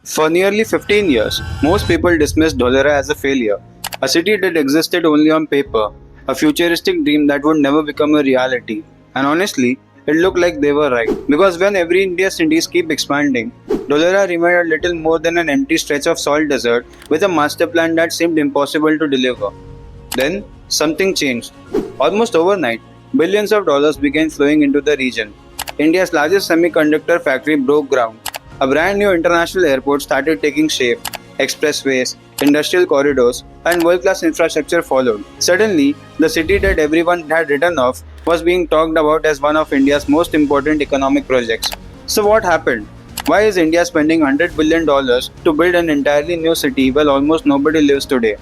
For nearly 15 years, most people dismissed Dholera as a failure, a city that existed only on paper, a futuristic dream that would never become a reality. And honestly, it looked like they were right. Because when every India's cities keep expanding, Dholera remained a little more than an empty stretch of salt desert with a master plan that seemed impossible to deliver. Then, something changed. Almost overnight, billions of dollars began flowing into the region. India's largest semiconductor factory broke ground. A brand new international airport started taking shape. Expressways, industrial corridors, and world class infrastructure followed. Suddenly, the city that everyone had written off was being talked about as one of India's most important economic projects. So, what happened? Why is India spending $100 billion to build an entirely new city while almost nobody lives today?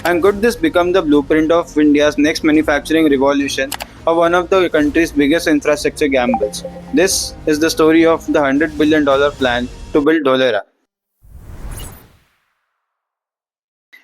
And could this become the blueprint of India's next manufacturing revolution or one of the country's biggest infrastructure gambles? This is the story of the $100 billion plan to build Dholera.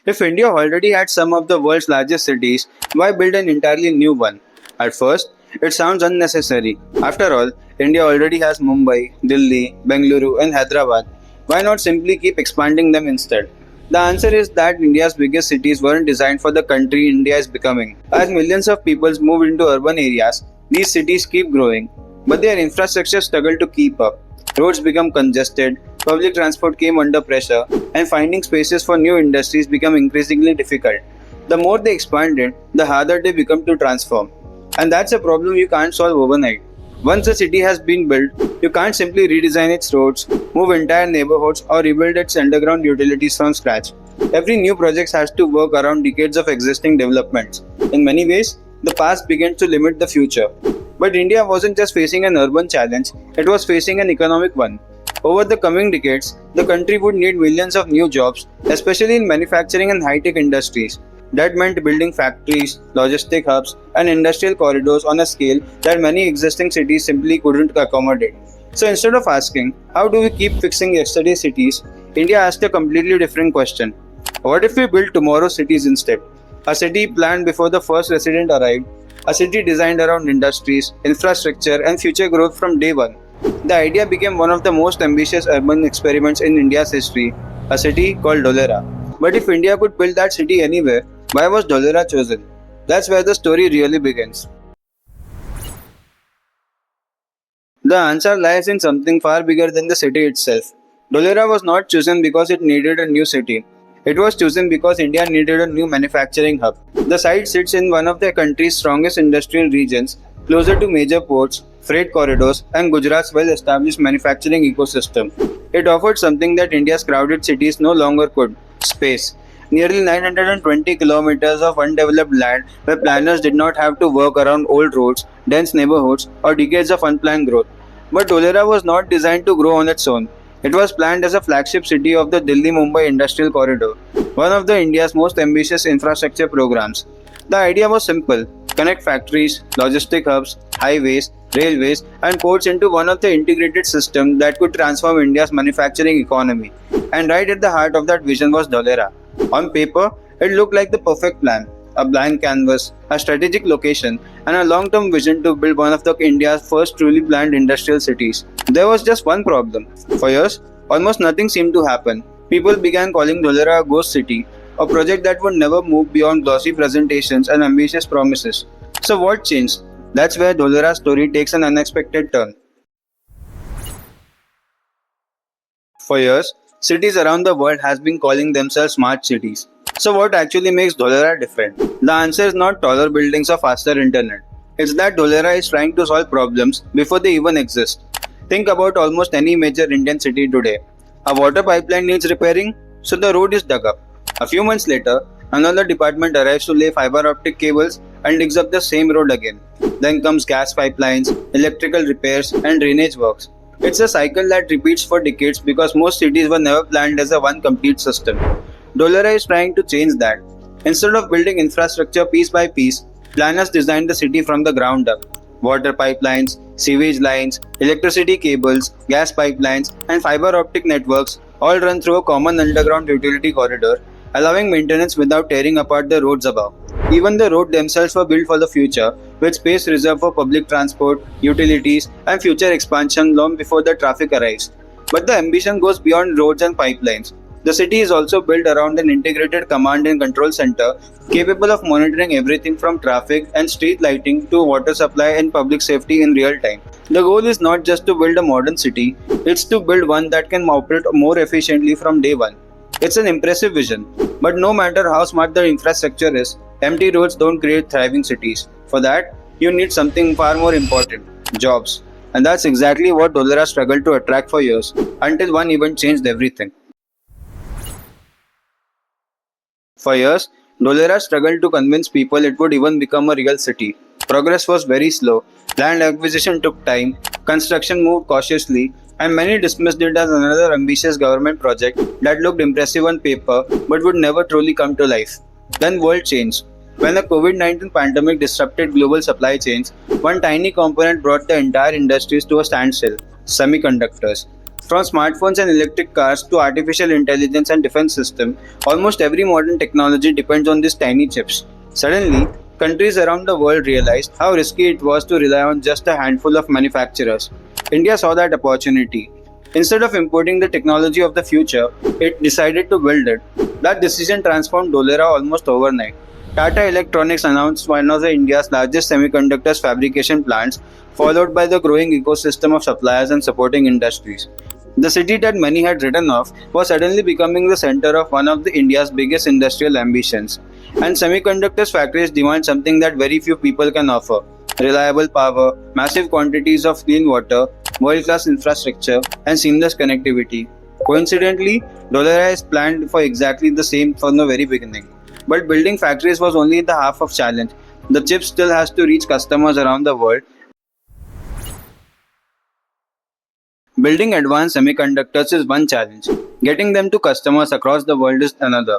If India already had some of the world's largest cities, why build an entirely new one? At first, it sounds unnecessary. After all, India already has Mumbai, Delhi, Bengaluru, and Hyderabad. Why not simply keep expanding them instead? The answer is that India's biggest cities weren't designed for the country India is becoming. As millions of people move into urban areas, these cities keep growing, but their infrastructure struggled to keep up. Roads become congested, public transport came under pressure, and finding spaces for new industries became increasingly difficult. The more they expanded, the harder they become to transform. And that's a problem you can't solve overnight. Once a city has been built, you can't simply redesign its roads, move entire neighborhoods, or rebuild its underground utilities from scratch. Every new project has to work around decades of existing developments. In many ways, the past began to limit the future. But India wasn't just facing an urban challenge, it was facing an economic one. Over the coming decades, the country would need millions of new jobs, especially in manufacturing and high-tech industries. That meant building factories, logistic hubs, and industrial corridors on a scale that many existing cities simply couldn't accommodate. So instead of asking, how do we keep fixing yesterday's cities, India asked a completely different question. What if we build tomorrow's cities instead? A city planned before the first resident arrived, a city designed around industries, infrastructure, and future growth from day one. The idea became one of the most ambitious urban experiments in India's history, a city called Dholera. But if India could build that city anywhere, why was Dholera chosen? That's where the story really begins. The answer lies in something far bigger than the city itself. Dholera was not chosen because it needed a new city. It was chosen because India needed a new manufacturing hub. The site sits in one of the country's strongest industrial regions, closer to major ports, freight corridors, and Gujarat's well-established manufacturing ecosystem. It offered something that India's crowded cities no longer could: space. Nearly 920 kilometers of undeveloped land where planners did not have to work around old roads, dense neighborhoods, or decades of unplanned growth. But Dholera was not designed to grow on its own. It was planned as a flagship city of the Delhi-Mumbai Industrial Corridor, one of the India's most ambitious infrastructure programs. The idea was simple: connect factories, logistic hubs, highways, railways, and ports into one of the integrated systems that could transform India's manufacturing economy. And right at the heart of that vision was Dholera. On paper, it looked like the perfect plan: a blank canvas, a strategic location, and a long-term vision to build one of the India's first truly planned industrial cities. There was just one problem. For years, almost nothing seemed to happen. People began calling Dholera a ghost city, a project that would never move beyond glossy presentations and ambitious promises. So what changed? That's where Dholera's story takes an unexpected turn. For years, cities around the world has been calling themselves smart cities. So what actually makes Dholera different? The answer is not taller buildings or faster internet. It's that Dholera is trying to solve problems before they even exist. Think about almost any major Indian city today. A water pipeline needs repairing, so the road is dug up. A few months later, another department arrives to lay fiber optic cables and digs up the same road again. Then comes gas pipelines, electrical repairs, and drainage works. It's a cycle that repeats for decades because most cities were never planned as a one complete system. Dholera is trying to change that. Instead of building infrastructure piece by piece, planners designed the city from the ground up. Water pipelines, sewage lines, electricity cables, gas pipelines, and fiber optic networks all run through a common underground utility corridor, allowing maintenance without tearing apart the roads above. Even the roads themselves were built for the future, with space reserved for public transport, utilities, and future expansion long before the traffic arrives. But the ambition goes beyond roads and pipelines. The city is also built around an integrated command and control center capable of monitoring everything from traffic and street lighting to water supply and public safety in real time. The goal is not just to build a modern city, it's to build one that can operate more efficiently from day one. It's an impressive vision, but no matter how smart the infrastructure is, empty roads don't create thriving cities. For that, you need something far more important: jobs. And that's exactly what Dholera struggled to attract for years, until one event changed everything. For years, Dholera struggled to convince people it would even become a real city. Progress was very slow, land acquisition took time, construction moved cautiously, and many dismissed it as another ambitious government project that looked impressive on paper but would never truly come to life. Then world changed. When the COVID-19 pandemic disrupted global supply chains, one tiny component brought the entire industries to a standstill: semiconductors. From smartphones and electric cars to artificial intelligence and defense systems, almost every modern technology depends on these tiny chips. Suddenly, countries around the world realized how risky it was to rely on just a handful of manufacturers. India saw that opportunity. Instead of importing the technology of the future, it decided to build it. That decision transformed Dholera almost overnight. Tata Electronics announced one of India's largest semiconductors fabrication plants, followed by the growing ecosystem of suppliers and supporting industries. The city that many had written off was suddenly becoming the center of one of India's biggest industrial ambitions. And semiconductors factories demand something that very few people can offer: reliable power, massive quantities of clean water, world-class infrastructure, and seamless connectivity. Coincidentally, Dholera is planned for exactly the same from the very beginning. But building factories was only the half of challenge. The chip still has to reach customers around the world. Building advanced semiconductors is one challenge. Getting them to customers across the world is another.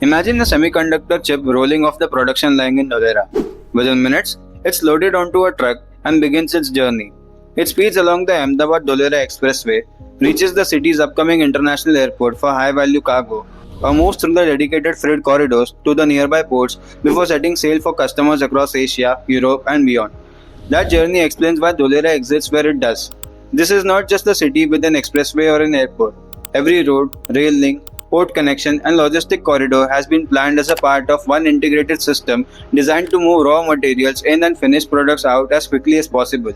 Imagine a semiconductor chip rolling off the production line in Dholera. Within minutes, it's loaded onto a truck and begins its journey. It speeds along the Ahmedabad-Dholera Expressway, reaches the city's upcoming international airport for high-value cargo, or moves through the dedicated freight corridors to the nearby ports before setting sail for customers across Asia, Europe, and beyond. That journey explains why Dholera exists where it does. This is not just a city with an expressway or an airport. Every road, rail link, port connection, and logistic corridor has been planned as a part of one integrated system designed to move raw materials in and finished products out as quickly as possible.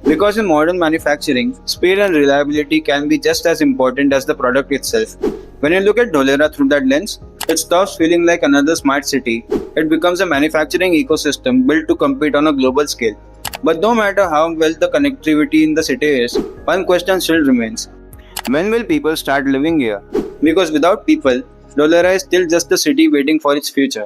Because in modern manufacturing, speed and reliability can be just as important as the product itself. When you look at Dholera through that lens, it stops feeling like another smart city. It becomes a manufacturing ecosystem built to compete on a global scale. But no matter how well the connectivity in the city is, one question still remains: when will people start living here? Because without people, Dholera is still just a city waiting for its future.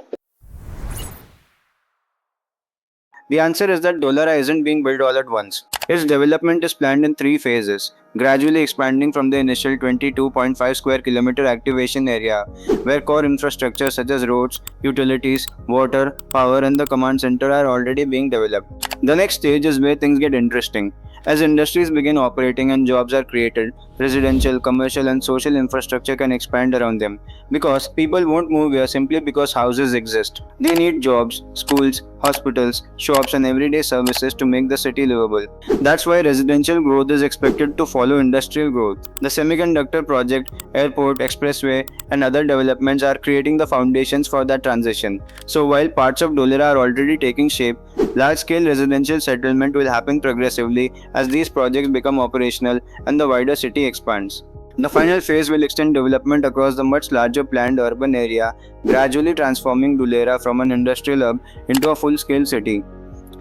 The answer is that Dholera isn't being built all at once. Its development is planned in three phases, gradually expanding from the initial 22.5 square kilometer activation area, where core infrastructure such as roads, utilities, water, power, and the command center are already being developed. The next stage is where things get interesting. As industries begin operating and jobs are created, residential, commercial, and social infrastructure can expand around them. Because people won't move here simply because houses exist. They need jobs, schools, hospitals, shops, and everyday services to make the city livable. That's why residential growth is expected to follow industrial growth. The semiconductor project, airport, expressway, and other developments are creating the foundations for that transition. So while parts of Dholera are already taking shape, large-scale residential settlement will happen progressively as these projects become operational and the wider city expands. The final phase will extend development across the much larger planned urban area, gradually transforming Dholera from an industrial hub into a full-scale city.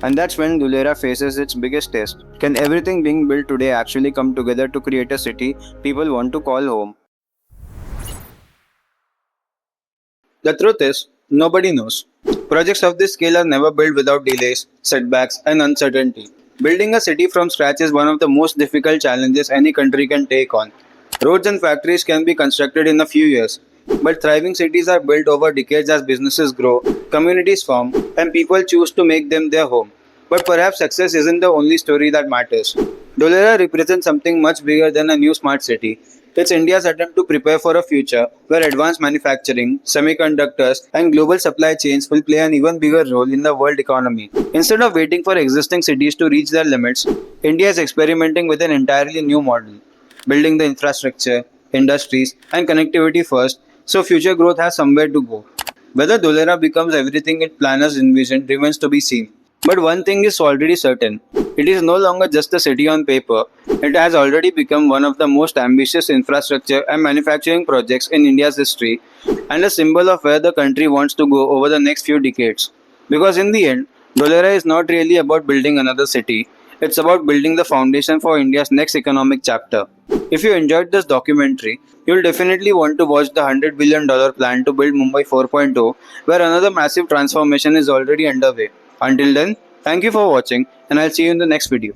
And that's when Dholera faces its biggest test. Can everything being built today actually come together to create a city people want to call home? The truth is, nobody knows. Projects of this scale are never built without delays, setbacks, and uncertainty. Building a city from scratch is one of the most difficult challenges any country can take on. Roads and factories can be constructed in a few years, but thriving cities are built over decades as businesses grow, communities form, and people choose to make them their home. But perhaps success isn't the only story that matters. Dholera represents something much bigger than a new smart city. It's India's attempt to prepare for a future where advanced manufacturing, semiconductors, and global supply chains will play an even bigger role in the world economy. Instead of waiting for existing cities to reach their limits, India is experimenting with an entirely new model. building the infrastructure, industries, and connectivity first, so future growth has somewhere to go. Whether Dholera becomes everything its planners envisioned remains to be seen. But one thing is already certain: it is no longer just a city on paper, it has already become one of the most ambitious infrastructure and manufacturing projects in India's history and a symbol of where the country wants to go over the next few decades. Because in the end, Dholera is not really about building another city, it's about building the foundation for India's next economic chapter. If you enjoyed this documentary, you'll definitely want to watch the $100 billion plan to build Mumbai 4.0, where another massive transformation is already underway. Until then, thank you for watching, and I'll see you in the next video.